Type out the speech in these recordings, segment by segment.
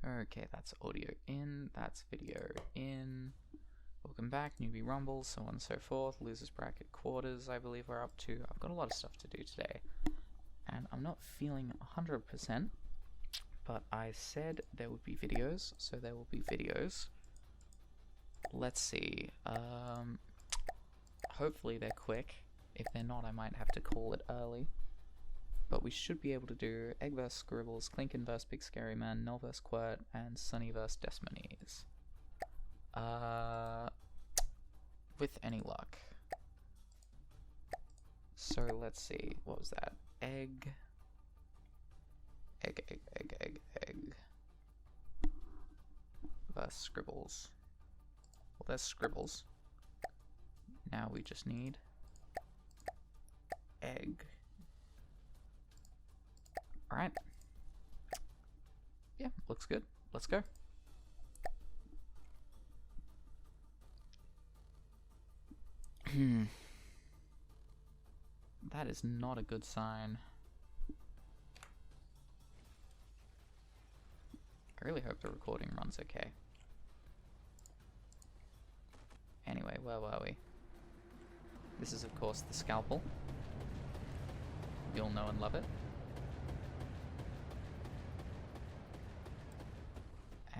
Okay, that's audio in, that's video in. Welcome back, Newbie Rumble, so on and so forth. Losers bracket quarters, I believe we're up to. I've got a lot of stuff to do today, and I'm not feeling 100%, but I said there would be videos, so there will be videos. Let's see. Hopefully they're quick. If they're not, I might have to call it early. But we should be able to do Egg vs Scribbles, Clinkin vs Big Scary Man, Null vs Quirt, and Sunny vs Desmonies. With any luck. So let's see, what was that? Egg versus Scribbles. Well, there's Scribbles. Now we just need Egg. Alright. Yeah, looks good. Let's go. That is not a good sign. I really hope the recording runs okay. Anyway, where were we? This is, of course, the scalpel. You'll know and love it.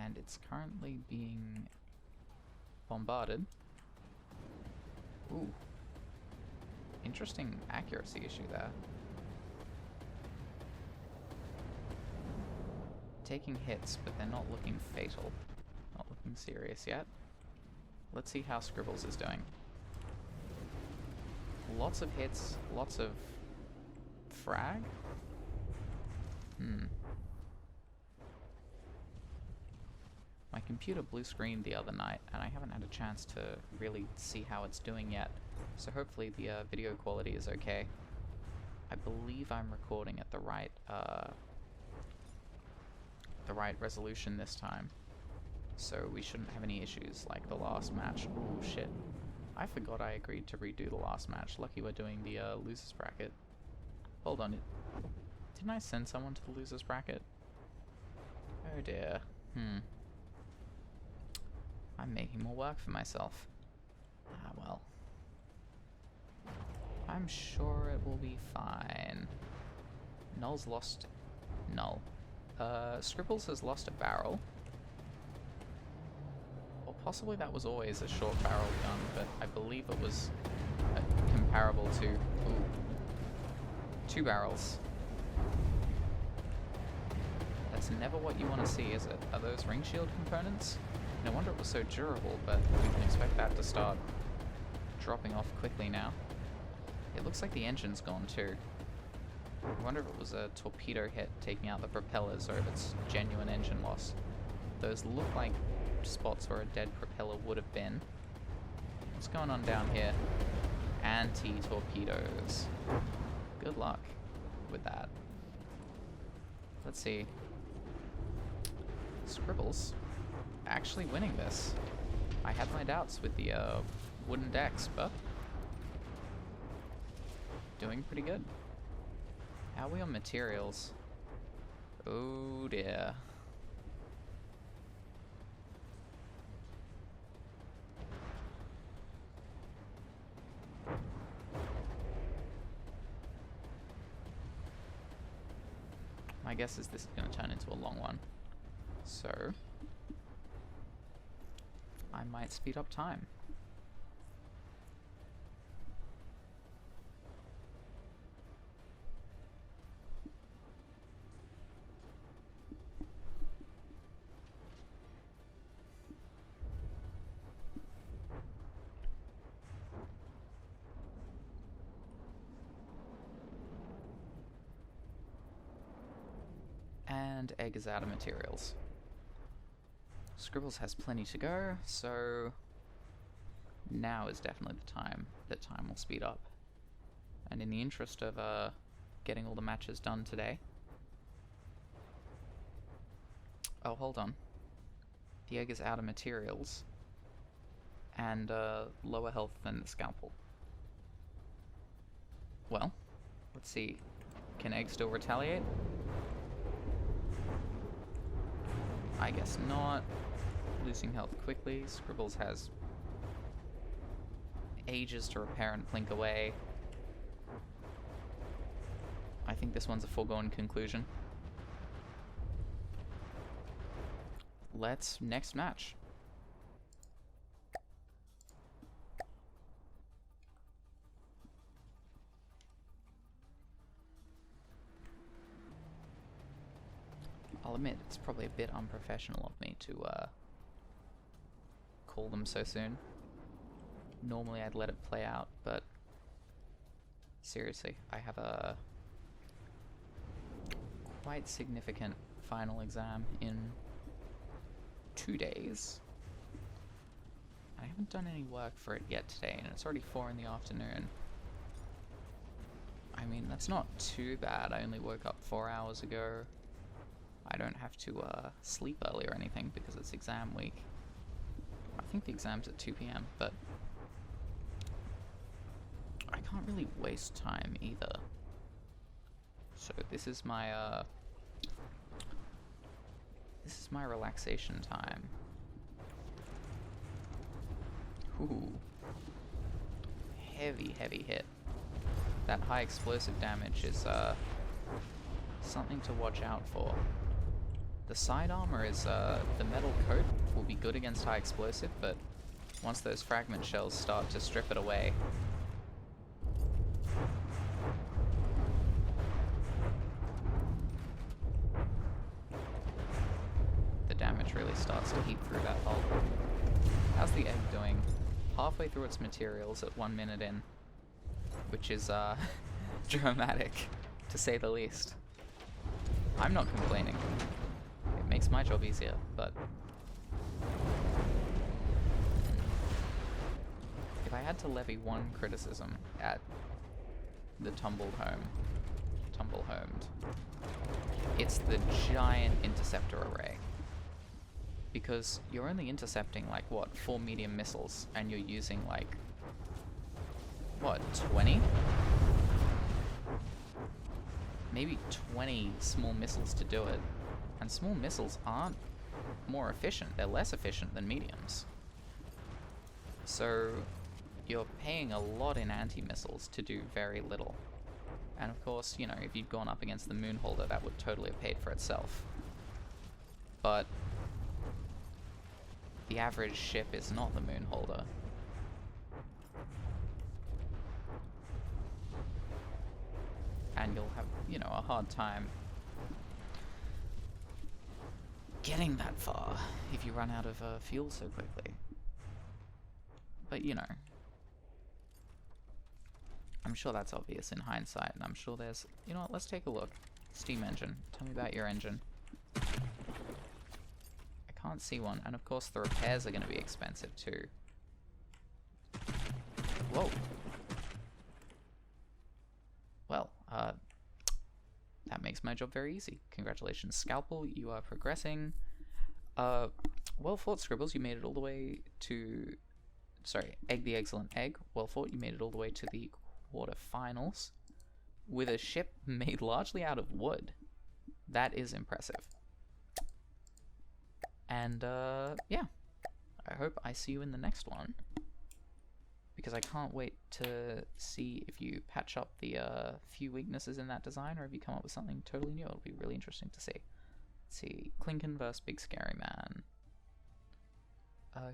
And it's currently being bombarded. Ooh. Interesting accuracy issue there. Taking hits, but they're not looking fatal. Not looking serious yet. Let's see how Scribbles is doing. Lots of hits, lots of frag. My computer blue screened the other night, and I haven't had a chance to really see how it's doing yet, so hopefully the video quality is okay. I believe I'm recording at the right resolution this time, so we shouldn't have any issues like the last match. Oh shit. I forgot I agreed to redo the last match. Lucky we're doing the losers bracket. Hold on, didn't I send someone to the losers bracket? Oh dear. I'm making more work for myself. Ah well. I'm sure it will be fine. Null's lost... Null. Scribbles has lost a barrel. Or possibly that was always a short barrel gun, but I believe it was comparable to... Ooh. 2 barrels. That's never what you want to see, is it? Are those ring shield components? No wonder it was so durable, but we can expect that to start dropping off quickly now. It looks like the engine's gone too. I wonder if it was a torpedo hit taking out the propellers or if it's genuine engine loss. Those look like spots where a dead propeller would have been. What's going on down here? Anti-torpedoes. Good luck with that. Let's see. Scribbles actually winning this. I had my doubts with the wooden decks, but doing pretty good. How are we on materials? Oh dear. My guess is this is going to turn into a long one. So I might speed up time. And Egg is out of materials. Scribbles has plenty to go, so now is definitely the time that time will speed up. And in the interest of getting all the matches done today... Oh, hold on. The Egg is out of materials and lower health than the scalpel. Well, let's see. Can Egg still retaliate? I guess not. Losing health quickly. Scribbles has ages to repair and blink away. I think this one's a foregone conclusion. Let's next match. I'll admit, it's probably a bit unprofessional of me to call them so soon. Normally I'd let it play out, but seriously, I have a quite significant final exam in 2 days. I haven't done any work for it yet today, and it's already 4 in the afternoon. I mean, that's not too bad. I only woke up 4 hours ago. I don't have to sleep early or anything because it's exam week. I think the exam's at 2 p.m, but I can't really waste time either. So this is my relaxation time. Ooh. Heavy hit. That high explosive damage is something to watch out for. The side armor is the metal coat will be good against high explosive, but once those fragment shells start to strip it away, the damage really starts to eat through that hull. How's the egg doing? Halfway through its materials at 1 minute in, which is dramatic, to say the least. I'm not complaining. It makes my job easier, but if I had to levy one criticism at the tumble homed, it's the giant interceptor array. Because you're only intercepting like, what, 4 medium missiles, and you're using like, what, 20? Maybe 20 small missiles to do it. And small missiles aren't more efficient, they're less efficient than mediums. So you're paying a lot in anti-missiles to do very little. And of course, you know, if you'd gone up against the Moonholder, that would totally have paid for itself. But the average ship is not the Moonholder. And you'll have, you know, a hard time getting that far if you run out of fuel so quickly. But, you know, I'm sure that's obvious in hindsight, and I'm sure there's... You know what, let's take a look. Steam engine. Tell me about your engine. I can't see one, and of course the repairs are going to be expensive too. Whoa. Well, that makes my job very easy. Congratulations, Scalpel, you are progressing. Well fought, Scribbles, you made it all the way to... Sorry, Egg the Excellent Egg. Well fought, you made it all the way to the quarterfinals with a ship made largely out of wood. That is impressive. And, yeah. I hope I see you in the next one. Because I can't wait to see if you patch up the few weaknesses in that design, or if you come up with something totally new. It'll be really interesting to see. Let's see. Klinken versus Big Scary Man.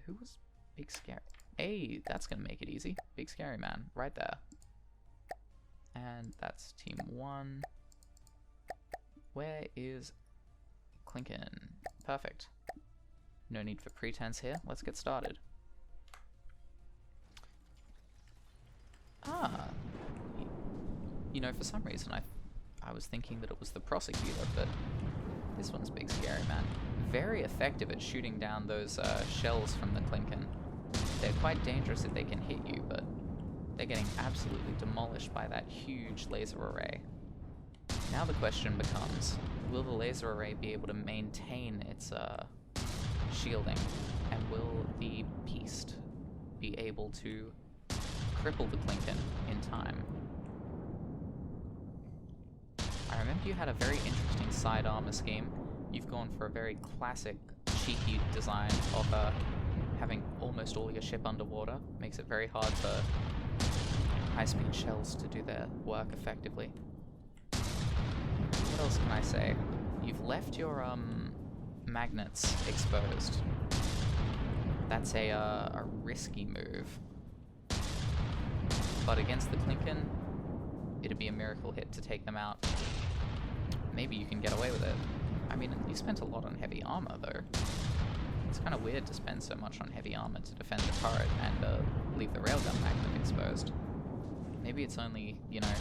Who was Big Scary? Hey, that's gonna make it easy. Big Scary Man, right there. And that's Team 1. Where is Klinken? Perfect. No need for pretense here. Let's get started. Ah. You know, for some reason I was thinking that it was the Prosecutor, but this one's Big Scary Man. Very effective at shooting down those shells from the Klinken. They're quite dangerous if they can hit you, but they're getting absolutely demolished by that huge laser array. Now the question becomes, will the laser array be able to maintain its shielding, and will the Beast be able to cripple the Klinken in time? I remember you had a very interesting side armor scheme. You've gone for a very classic cheeky design of having almost all your ship underwater. Makes it very hard for high-speed shells to do their work effectively. What else can I say? You've left your magnets exposed. That's a risky move. But against the Klinken, it'd be a miracle hit to take them out. Maybe you can get away with it. I mean, you spent a lot on heavy armor, though. It's kind of weird to spend so much on heavy armor to defend the turret and leave the railgun magnet exposed. Maybe it's only, you know,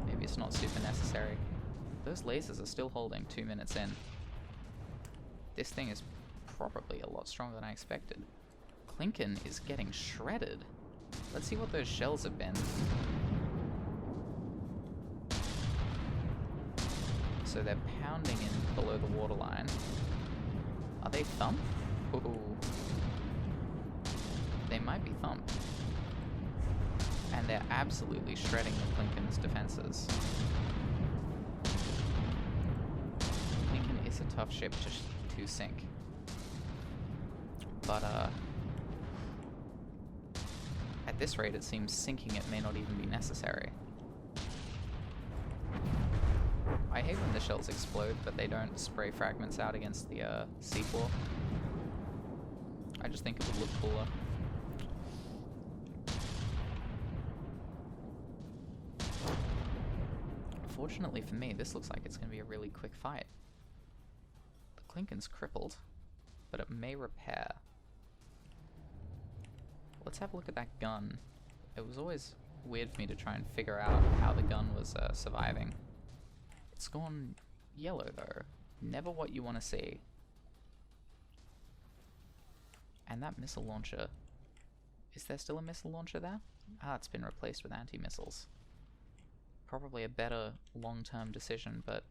maybe it's not super necessary. Those lasers are still holding 2 minutes in. This thing is probably a lot stronger than I expected. Klinken is getting shredded. Let's see what those shells have been. So they're pounding in below the waterline. Are they thump? Ooh. They might be thump. And they're absolutely shredding the Klinken's defenses. Klinken is a tough ship to sink. But, at this rate, it seems sinking it may not even be necessary. I hate when the shells explode, but they don't spray fragments out against the seafloor. I just think it would look cooler. Fortunately for me, this looks like it's going to be a really quick fight. The Klinken's crippled, but it may repair. Let's have a look at that gun. It was always weird for me to try and figure out how the gun was surviving. It's gone yellow, though. Never what you want to see. And that missile launcher... Is there still a missile launcher there? Ah, it's been replaced with anti-missiles. Probably a better long-term decision, but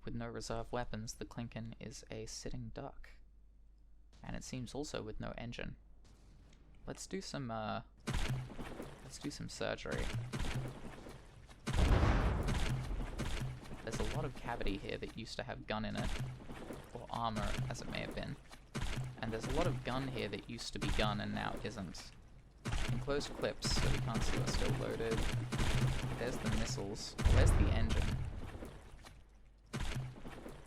with no reserve weapons, the Klinken is a sitting duck. And it seems also with no engine. Let's do some surgery. There's a lot of cavity here that used to have gun in it, or armor as it may have been. And there's a lot of gun here that used to be gun and now isn't. Enclosed clips, so we can't see what's still loaded. There's the missiles. There's the engine.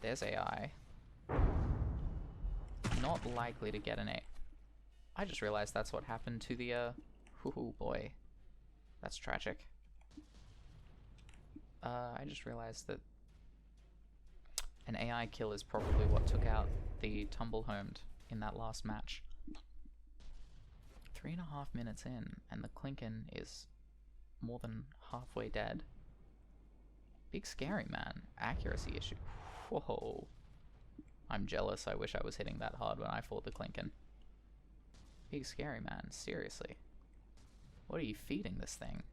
There's AI. Not likely to get an A. I just realized that's what happened to the, hoo-hoo boy. That's tragic. I just realized that an AI kill is probably what took out the Tumblehomed in that last match. 3.5 minutes in, and the Klinken is more than halfway dead. Big scary, man. Accuracy issue. Whoa. I'm jealous. I wish I was hitting that hard when I fought the Klinken. Big scary, man. Seriously. What are you feeding this thing?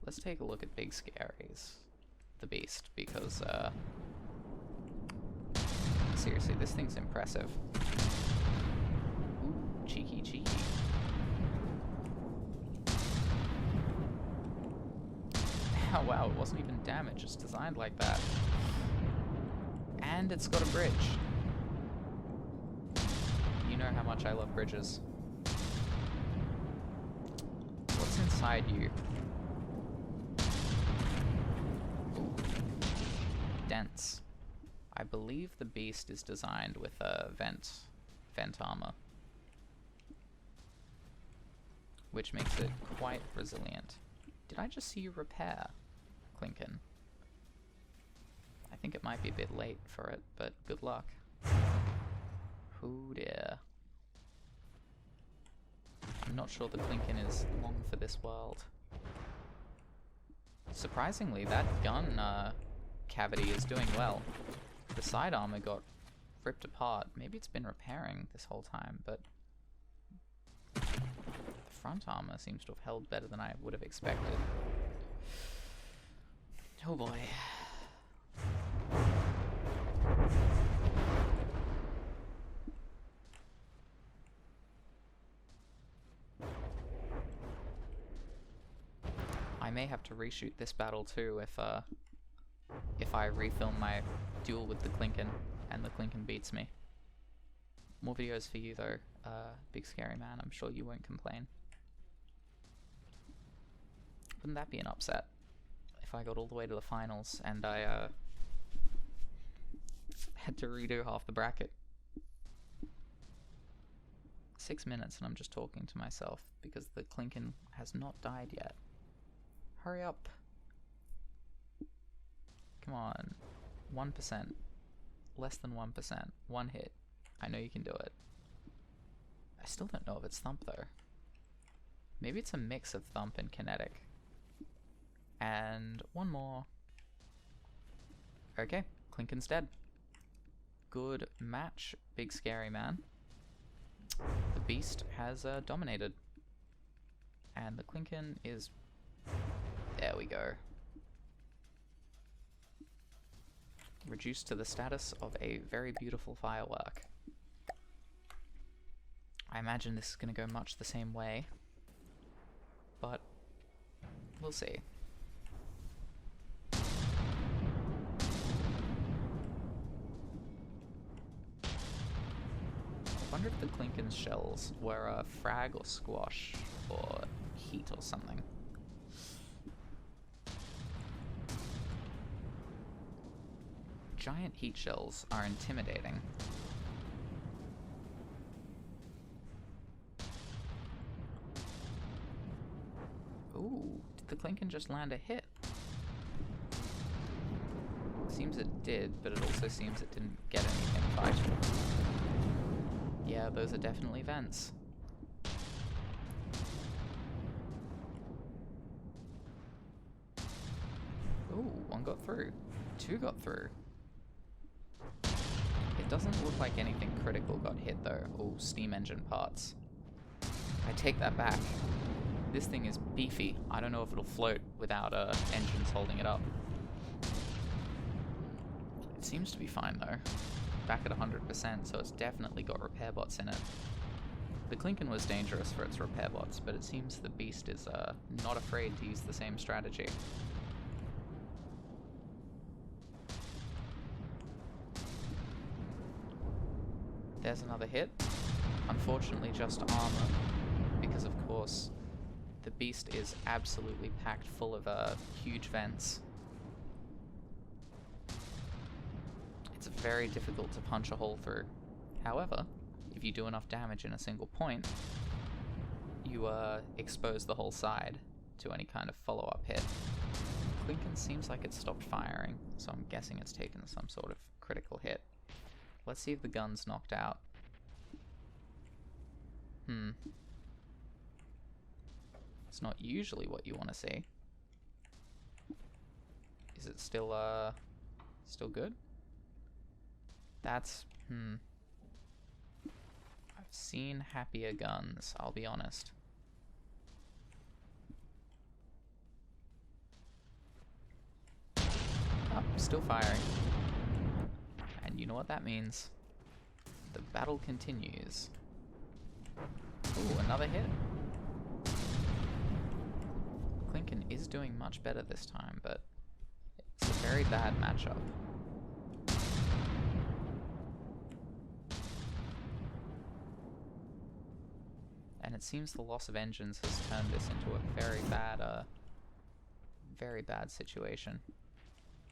Let's take a look at Big Scary's the Beast, because, seriously, this thing's impressive. Ooh, cheeky, cheeky. Oh wow, it wasn't even damaged, it's designed like that. And it's got a bridge. You know how much I love bridges. What's inside you? Ooh. Dense. I believe the Beast is designed with a vent armor, which makes it quite resilient. Did I just see you repair, Klinken? I think it might be a bit late for it, but good luck. Oh dear. I'm not sure the Klinken is long for this world. Surprisingly, that gun cavity is doing well. The side armor got ripped apart. Maybe it's been repairing this whole time, but the front armor seems to have held better than I would have expected. Oh boy. may have to reshoot this battle too if I refilm my duel with the Klinken and the Klinken beats me. More videos for you though, Big Scary Man. I'm sure you won't complain. Wouldn't that be an upset if I got all the way to the finals and I had to redo half the bracket? 6 minutes and I'm just talking to myself because the Klinken has not died yet. Hurry up. Come on. 1%. Less than 1%. One hit. I know you can do it. I still don't know if it's Thump though. Maybe it's a mix of Thump and Kinetic. And one more. Okay, Klinken's dead. Good match, Big Scary Man. The Beast has dominated. And the Klinken is... There we go. Reduced to the status of a very beautiful firework. I imagine this is going to go much the same way. But we'll see. I wonder if the Klinken's shells were a frag or squash or heat or something. Giant heat shells are intimidating. Ooh, did the Klinken just land a hit? Seems it did, but it also seems it didn't get anything vital. Yeah, those are definitely vents. Ooh, one got through. Two got through. It doesn't look like anything critical got hit though. Ooh, steam engine parts. I take that back. This thing is beefy. I don't know if it'll float without engines holding it up. It seems to be fine though. Back at 100%, so it's definitely got repair bots in it. The Klinken was dangerous for its repair bots, but it seems the Beast is not afraid to use the same strategy. There's another hit. Unfortunately just armor, because of course the Beast is absolutely packed full of huge vents. It's very difficult to punch a hole through. However, if you do enough damage in a single point, you expose the whole side to any kind of follow-up hit. Klinken seems like it stopped firing, so I'm guessing it's taken some sort of critical hit. Let's see if the gun's knocked out. It's not usually what you want to see. Is it still good? That's, I've seen happier guns, I'll be honest. Oh, still firing. And you know what that means. The battle continues. Ooh, another hit. Klinken is doing much better this time, but it's a very bad matchup. And it seems the loss of engines has turned this into a very bad situation.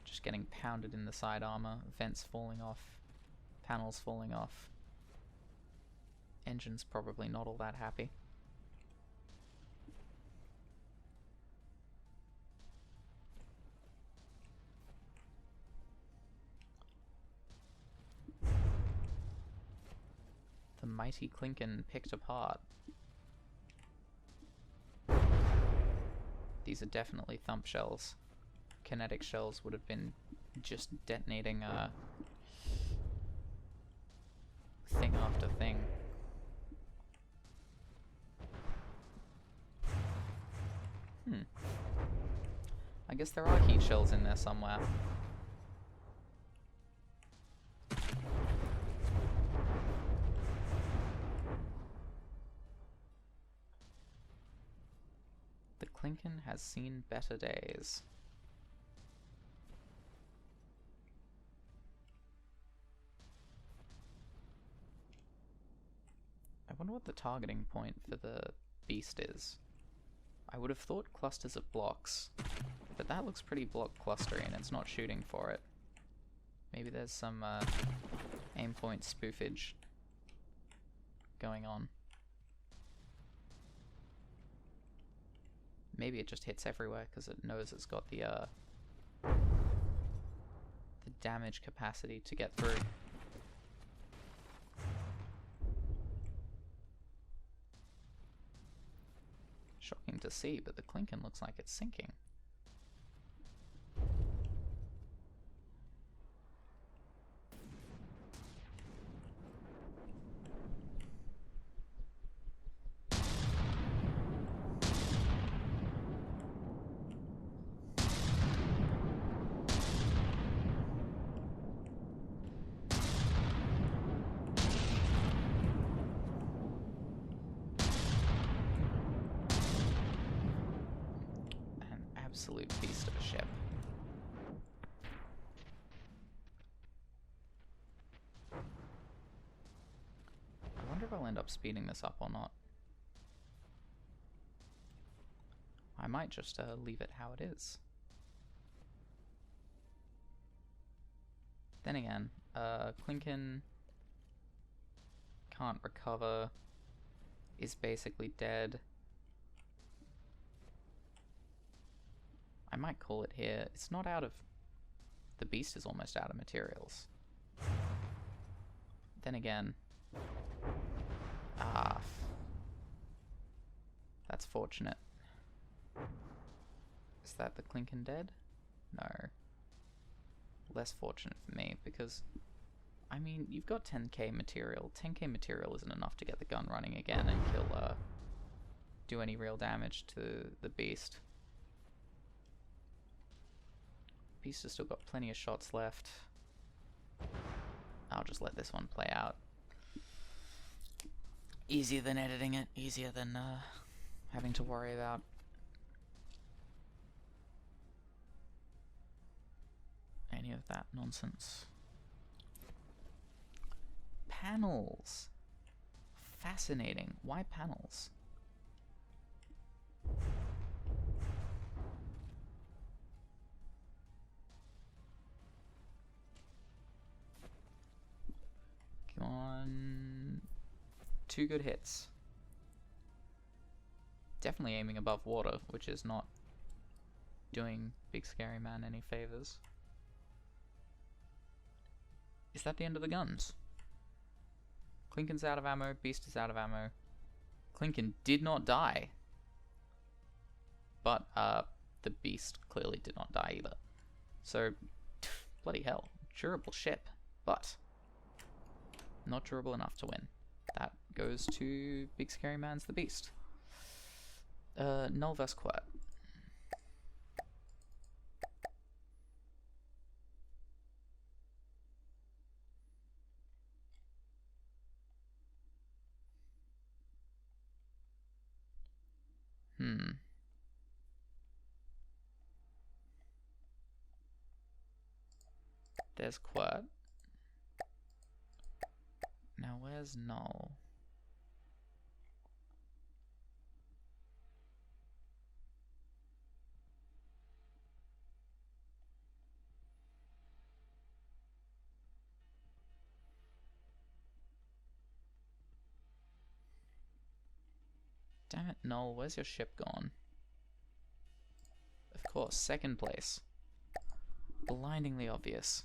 Just getting pounded in the side armor, vents falling off, panels falling off. Engine's probably not all that happy. The mighty Klinken picked apart. These are definitely thump shells. Kinetic shells would have been just detonating thing after thing. I guess there are heat shells in there somewhere. The Klinken has seen better days. I wonder what the targeting point for the beast is. I would have thought clusters of blocks, but that looks pretty block clustery and it's not shooting for it. Maybe there's some aim point spoofage going on. Maybe it just hits everywhere because it knows it's got the damage capacity to get through. Shocking to see, but the Klinken looks like it's sinking. Absolute beast of a ship. I wonder if I'll end up speeding this up or not. I might just leave it how it is. Then again, Klinken can't recover, is basically dead. I might call it here. It's not out of... The beast is almost out of materials. Then again... That's fortunate. Is that the Klinken dead? No. Less fortunate for me, because... I mean, you've got 10k material. 10k material isn't enough to get the gun running again and kill... do any real damage to the beast. Beast has still got plenty of shots left. I'll just let this one play out. Easier than editing it, easier than having to worry about any of that nonsense. Panels! Fascinating. Why panels? Come on. 2 good hits. Definitely aiming above water, which is not doing Big Scary Man any favors. Is that the end of the guns? Klinken's out of ammo, Beast is out of ammo. Klinken did not die. But the Beast clearly did not die either. So, bloody hell. Durable ship, but not durable enough to win. That goes to Big Scary Man's the Beast. Null vs. Quirt. There's Quirt. Now where's Null? Damn it, Null, where's your ship gone? Of course, second place. Blindingly obvious.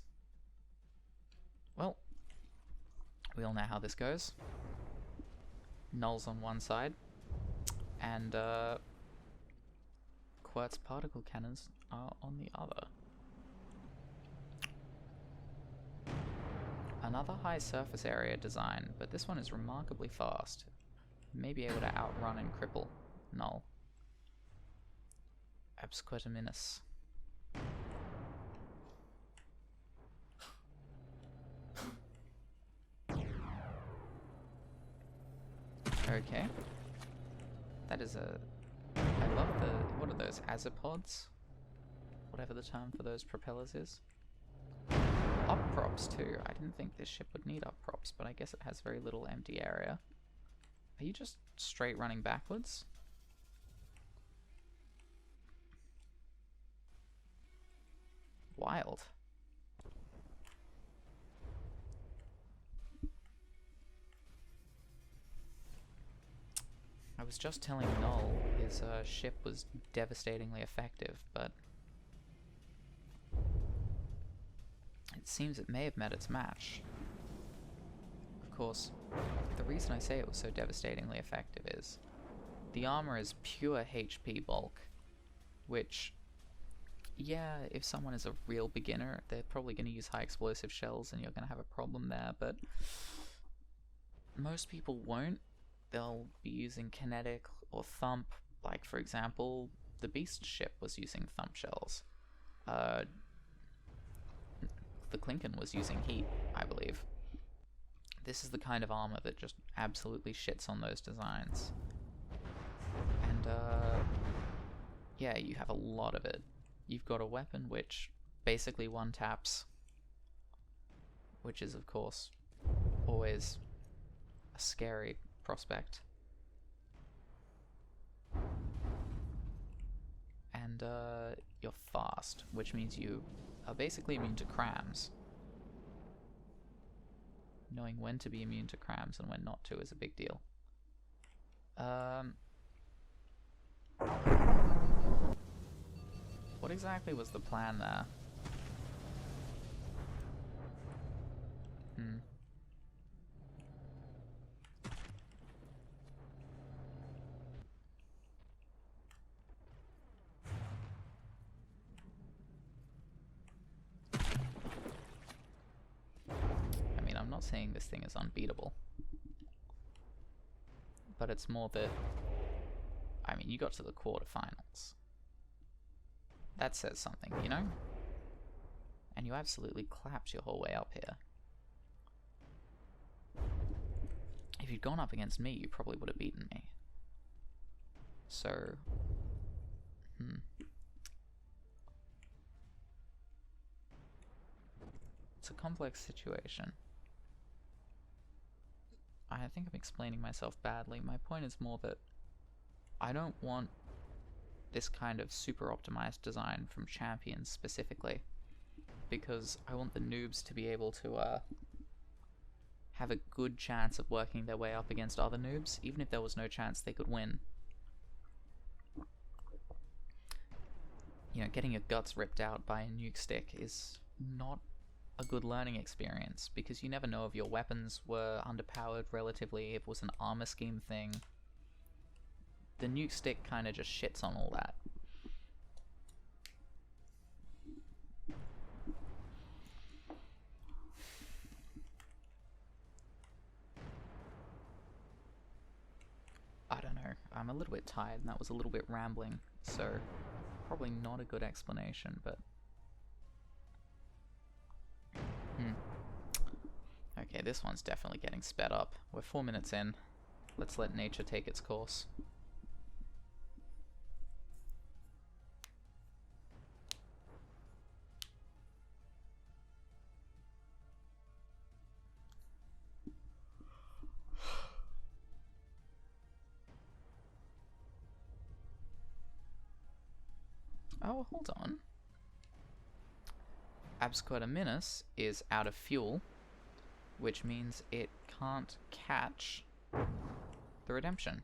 Well, we all know how this goes. Null's on one side, and Quirt's particle cannons are on the other. Another high surface area design, but this one is remarkably fast. May be able to outrun and cripple Null. Absquertiminus. Okay. That is a... I love the those azipods, whatever the term for those propellers is. Up props too. I didn't think this ship would need up props, but I guess it has very little empty area. Are you just straight running backwards? Wild. I was just telling Null his ship was devastatingly effective, but it seems it may have met its match. Of course, the reason I say it was so devastatingly effective is the armor is pure HP bulk, which, yeah, if someone is a real beginner, they're probably going to use high explosive shells and you're going to have a problem there, but most people won't. They'll be using kinetic or thump, like for example, the Beast ship was using thump shells. The Klinken was using heat, I believe. This is the kind of armor that just absolutely shits on those designs. And, yeah, you have a lot of it. You've got a weapon which basically one-taps, which is, of course, always a scary prospect. And, you're fast, which means you are basically immune to crams. Knowing when to be immune to crams and when not to is a big deal. What exactly was the plan there? I'm not saying this thing is unbeatable, but it's more that, I mean, you got to the quarterfinals. That says something, you know? And you absolutely clapped your whole way up here. If you'd gone up against me, you probably would have beaten me. So, it's a complex situation. I think I'm explaining myself badly. My point is more that I don't want this kind of super optimized design from champions specifically, because I want the noobs to be able to have a good chance of working their way up against other noobs, even if there was no chance they could win. You know, getting your guts ripped out by a nuke stick is not a good learning experience, because you never know if your weapons were underpowered relatively, if it was an armor scheme thing. The nuke stick kind of just shits on all that. I don't know, I'm a little bit tired and that was a little bit rambling, so probably not a good explanation, but okay, this one's definitely getting sped up. We're 4 minutes in. Let's let nature take its course. Oh, hold on. Absquatterminus is out of fuel, which means it can't catch the Redemption.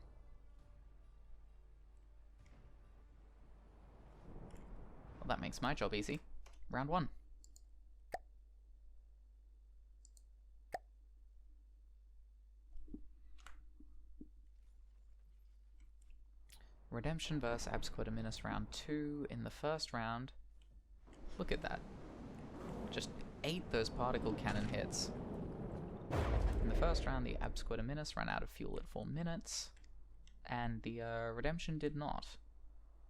Well, that makes my job easy. Round 1. Redemption vs. Absquatterminus round 2. In the first round, look at that. Just ate those particle cannon hits. In the first round, the Absquatterminus ran out of fuel at 4 minutes, and the Redemption did not.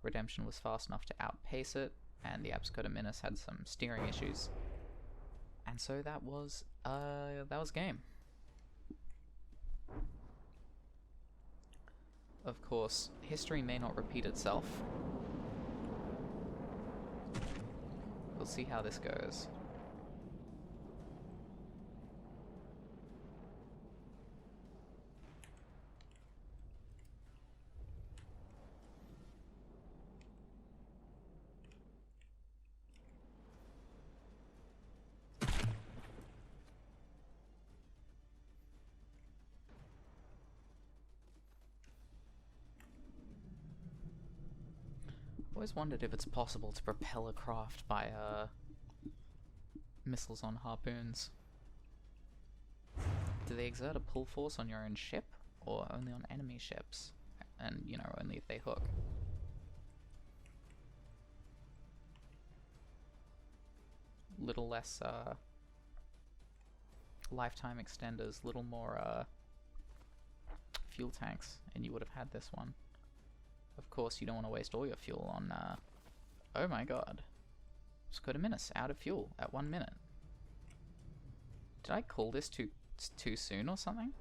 Redemption was fast enough to outpace it, and the Absquatterminus had some steering issues. And so that was game. Of course, history may not repeat itself, We'll see how this goes. Always wondered if it's possible to propel a craft by missiles on harpoons. Do they exert a pull force on your own ship, or only on enemy ships? And, you know, only if they hook. Little less lifetime extenders, little more fuel tanks, and you would have had this one. Of course, you don't want to waste all your fuel on, oh my god. Scotominus, out of fuel at 1 minute. Did I call this too soon or something?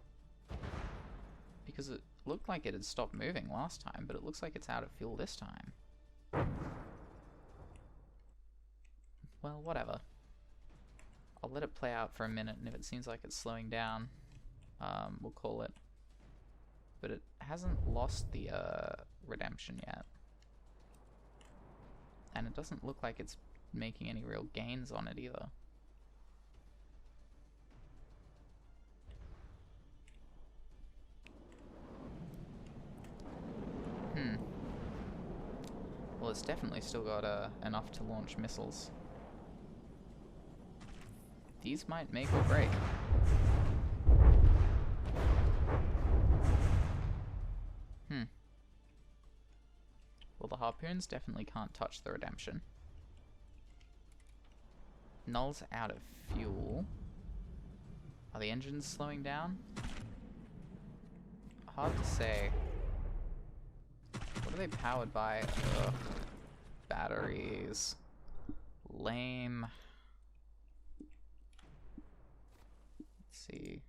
Because it looked like it had stopped moving last time, but it looks like it's out of fuel this time. Well, whatever. I'll let it play out for a minute, and if it seems like it's slowing down, we'll call it. But it hasn't lost the redemption yet. And it doesn't look like it's making any real gains on it either. Well, it's definitely still got enough to launch missiles. These might make or break. Well, the harpoons definitely can't touch the redemption. Null's out of fuel. Are the engines slowing down? Hard to say. What are they powered by? Ugh. Batteries. Lame. Let's see.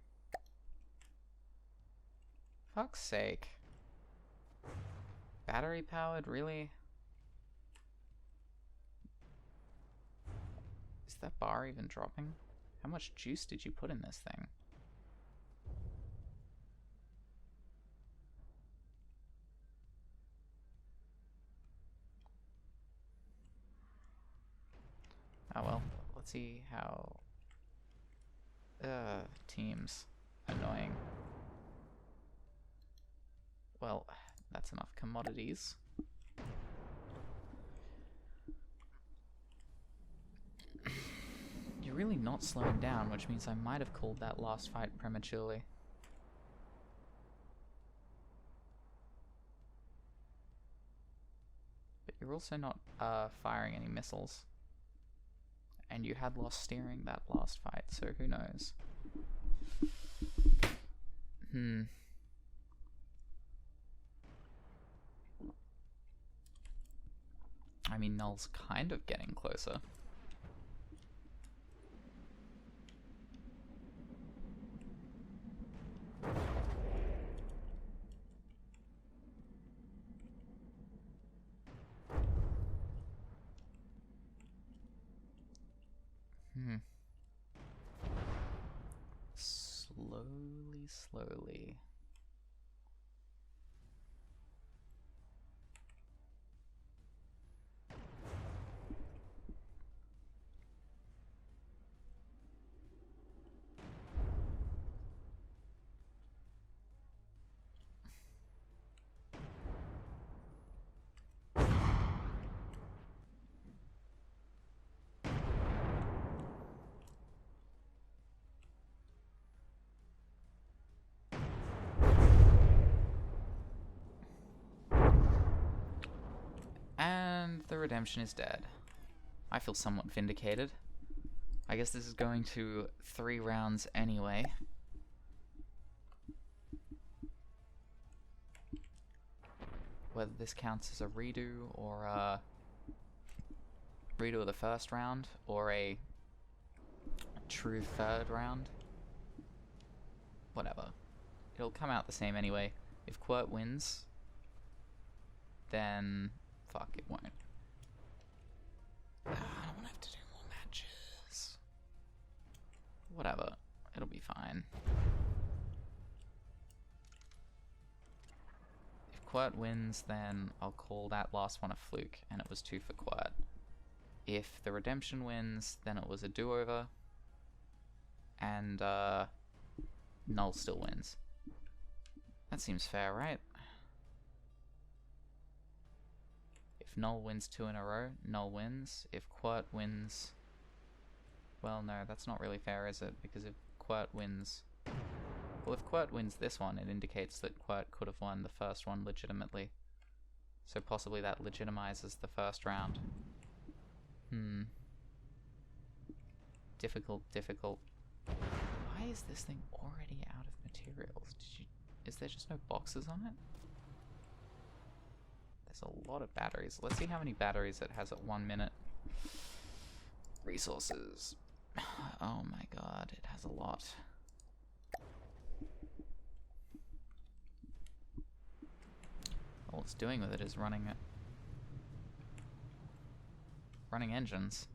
Fuck's sake. Battery powered, really? Is that bar even dropping? How much juice did you put in this thing? Oh well, let's see how... Teams. Annoying. Well, that's enough commodities. You're really not slowing down, which means I might have called that last fight prematurely. But you're also not firing any missiles. And you had lost steering that last fight, so who knows? I mean, Null's kind of getting closer. Slowly. And the redemption is dead. I feel somewhat vindicated. I guess this is going to 3 rounds anyway. Whether this counts as a redo or a redo of the first round or a true 3rd round. Whatever. It'll come out the same anyway. If Quirt wins, then... fuck, it won't. I don't want to have to do whatever. It'll be fine. If Quirt wins, then I'll call that last one a fluke, and it was 2 for Quirt. If the Redemption wins, then it was a do-over, and Null still wins. That seems fair, right? If Null wins 2 in a row, Null wins. If Quirt wins... Well, no, that's not really fair, is it? Because if Quirt wins... Well, if Quirt wins this one, it indicates that Quirt could have won the first one legitimately. So possibly that legitimizes the first round. Difficult, difficult. Why is this thing already out of materials? Is there just no boxes on it? There's a lot of batteries. Let's see how many batteries it has at 1 minute. Resources. Oh my god, it has a lot. All it's doing with it is running engines.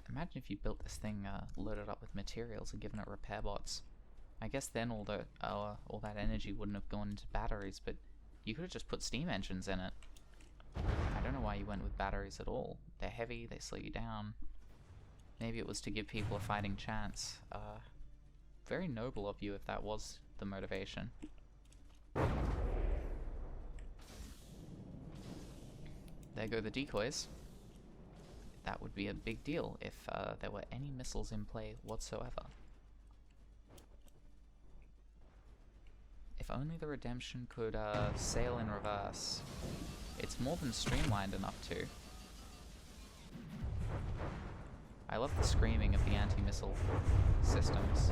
Imagine if you built this thing loaded up with materials and given it repair bots. I guess then all that energy wouldn't have gone into batteries, but you could have just put steam engines in it. I don't know why you went with batteries at all. They're heavy, they slow you down. Maybe it was to give people a fighting chance. Very noble of you if that was the motivation. There go the decoys. That would be a big deal if there were any missiles in play whatsoever. If only the Redemption could sail in reverse. It's more than streamlined enough to. I love the screaming of the anti-missile systems.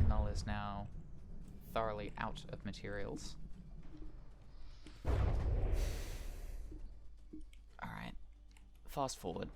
Null is now thoroughly out of materials. Alright, fast forward.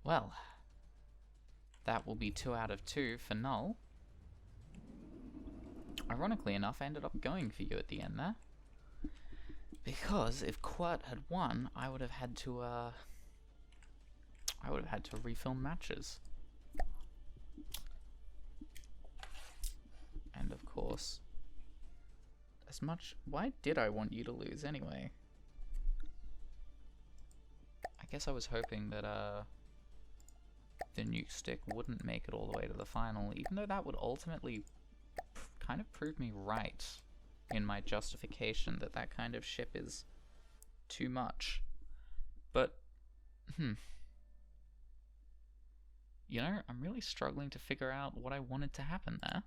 Well, that will be 2 out of 2 for Null. Ironically enough, I ended up going for you at the end there. Because if Quirt had won, I would have had to refilm matches. And of course, why did I want you to lose anyway? I guess I was hoping that the nuke stick wouldn't make it all the way to the final, even though that would ultimately kind of prove me right in my justification that that kind of ship is too much. But, you know, I'm really struggling to figure out what I wanted to happen there.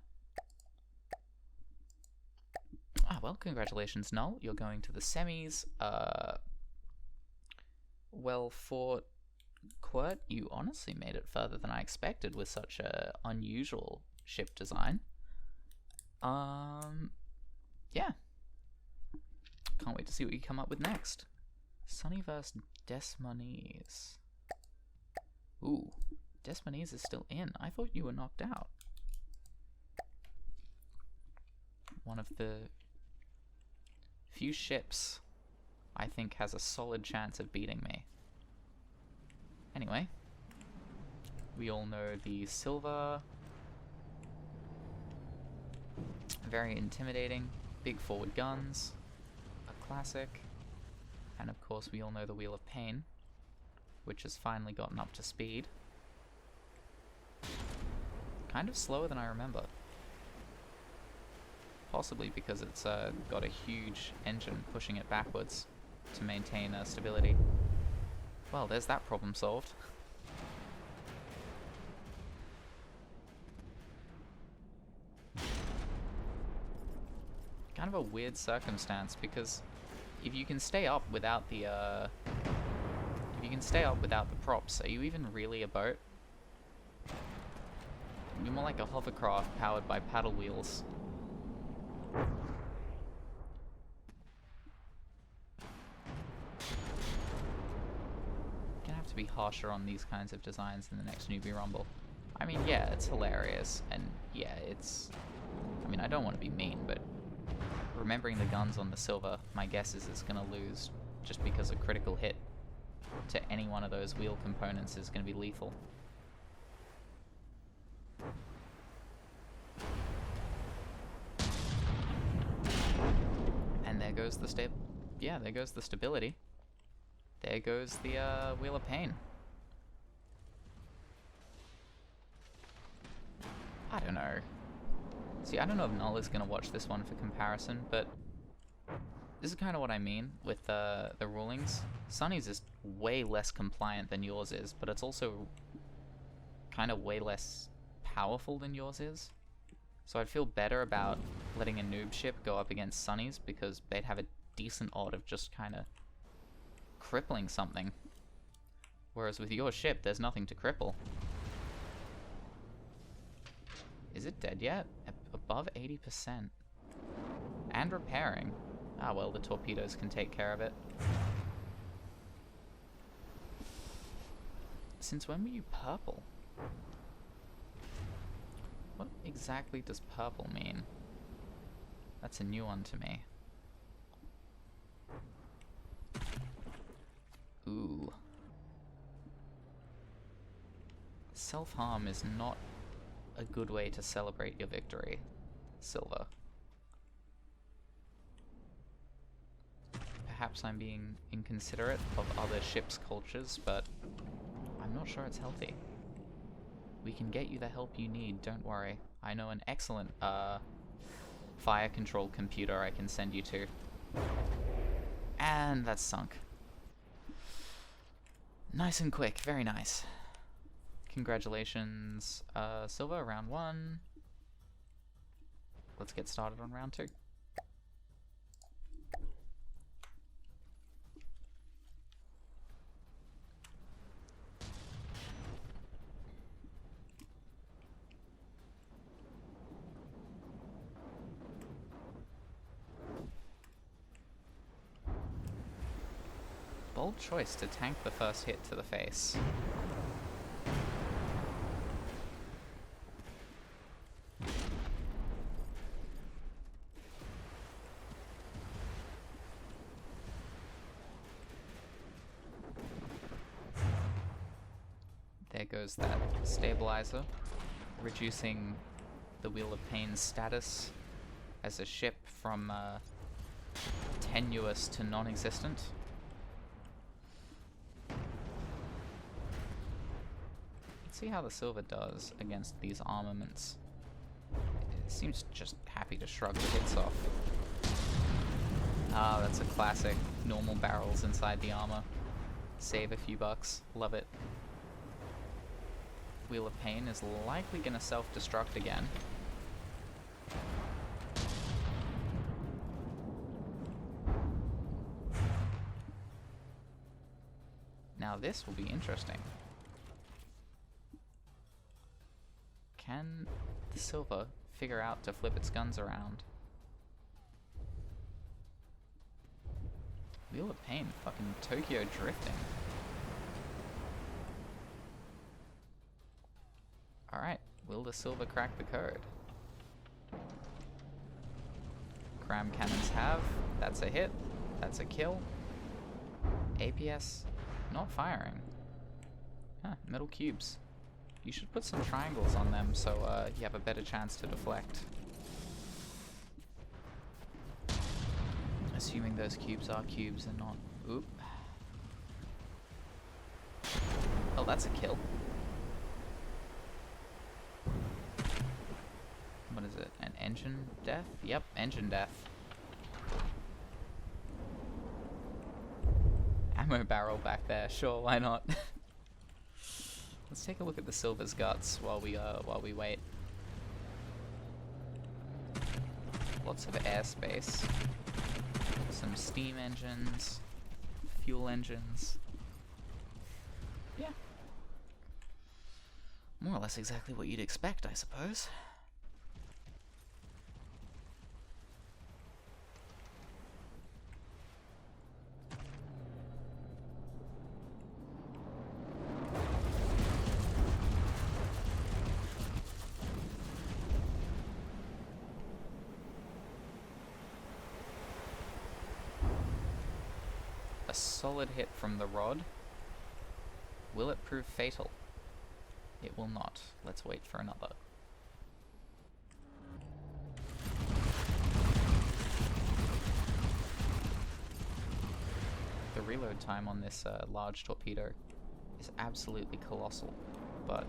Ah, well, congratulations, Null. You're going to the semis. Well fought, Quirt. You honestly made it further than I expected with such a unusual ship design. Yeah. Can't wait to see what you come up with next. Sunny vs. Desmonese. Ooh, Desmonese is still in. I thought you were knocked out. One of the few ships I think has a solid chance of beating me. Anyway, we all know the silver. Very intimidating. Big forward guns. A classic. And of course we all know the Wheel of Pain, which has finally gotten up to speed. Kind of slower than I remember. Possibly because it's got a huge engine pushing it backwards to maintain stability. Well, there's that problem solved. Kind of a weird circumstance, because if you can stay up without the props, are you even really a boat? You're more like a hovercraft powered by paddle wheels. Gonna have to be harsher on these kinds of designs in the next Newbie Rumble. I mean, yeah, it's hilarious, and yeah, it's... I mean, I don't want to be mean, but remembering the guns on the silver, my guess is it's gonna lose just because a critical hit to any one of those wheel components is gonna be lethal. And there goes the there goes the stability. There goes the Wheel of Pain. I don't know. See, I don't know if Null is going to watch this one for comparison, but this is kind of what I mean with the rulings. Sunny's is way less compliant than yours is, but it's also kind of way less powerful than yours is. So I'd feel better about letting a noob ship go up against Sunny's, because they'd have a decent odd of just kind of crippling something. Whereas with your ship, there's nothing to cripple. Is it dead yet? Above 80%. And repairing. Ah well, the torpedoes can take care of it. Since when were you purple? What exactly does purple mean? That's a new one to me. Ooh. Self-harm is not a good way to celebrate your victory, Silver. Perhaps I'm being inconsiderate of other ships' cultures, but I'm not sure it's healthy. We can get you the help you need, don't worry. I know an excellent fire control computer I can send you to. And that's sunk. Nice and quick, very nice. Congratulations, Silver, round 1. Let's get started on round 2. Bold choice to tank the first hit to the face. There goes that stabilizer, reducing the Wheel of Pain's status as a ship from tenuous to non-existent. Let's see how the Silver does against these armaments. It seems just happy to shrug the hits off. Ah, that's a classic. Normal barrels inside the armor. Save a few bucks. Love it. Wheel of Pain is likely going to self-destruct again. Now this will be interesting. Can the Silver figure out to flip its guns around. Wheel of Pain, fucking Tokyo drifting. Alright, will the silver crack the code? Cram cannons have. That's a hit. That's a kill. APS not firing. Huh, metal cubes. You should put some triangles on them so you have a better chance to deflect. Assuming those cubes are cubes and not... Oop. Oh, that's a kill. What is it? An engine death? Yep, engine death. Ammo barrel back there. Sure, why not? Let's take a look at the silver's guts while we wait. Lots of airspace. Some steam engines, fuel engines. Yeah. More or less exactly what you'd expect, I suppose. A solid hit from the rod. Will it prove fatal? It will not. Let's wait for another. The reload time on this large torpedo is absolutely colossal, but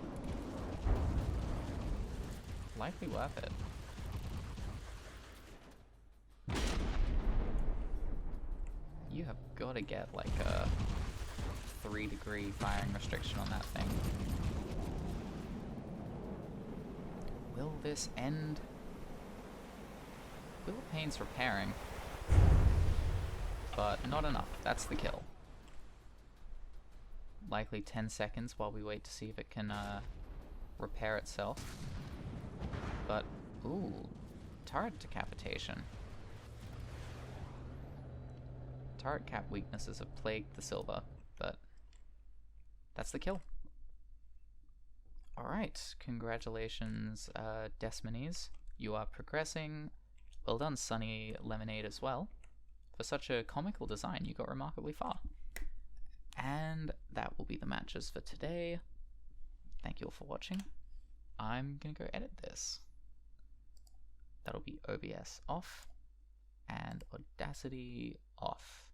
likely worth it. You have got to get like a 3-degree firing restriction on that thing. Will this end? Wheel of Pain's repairing, but not enough. That's the kill. Likely 10 seconds while we wait to see if it can repair itself. But, ooh, turret decapitation. Turret cap weaknesses have plagued the silver, but that's the kill. Alright, congratulations, Desmones. You are progressing. Well done, Sunny Lemonade, as well. For such a comical design, you got remarkably far. And that will be the matches for today. Thank you all for watching. I'm gonna go edit this. That'll be OBS off and Audacity off.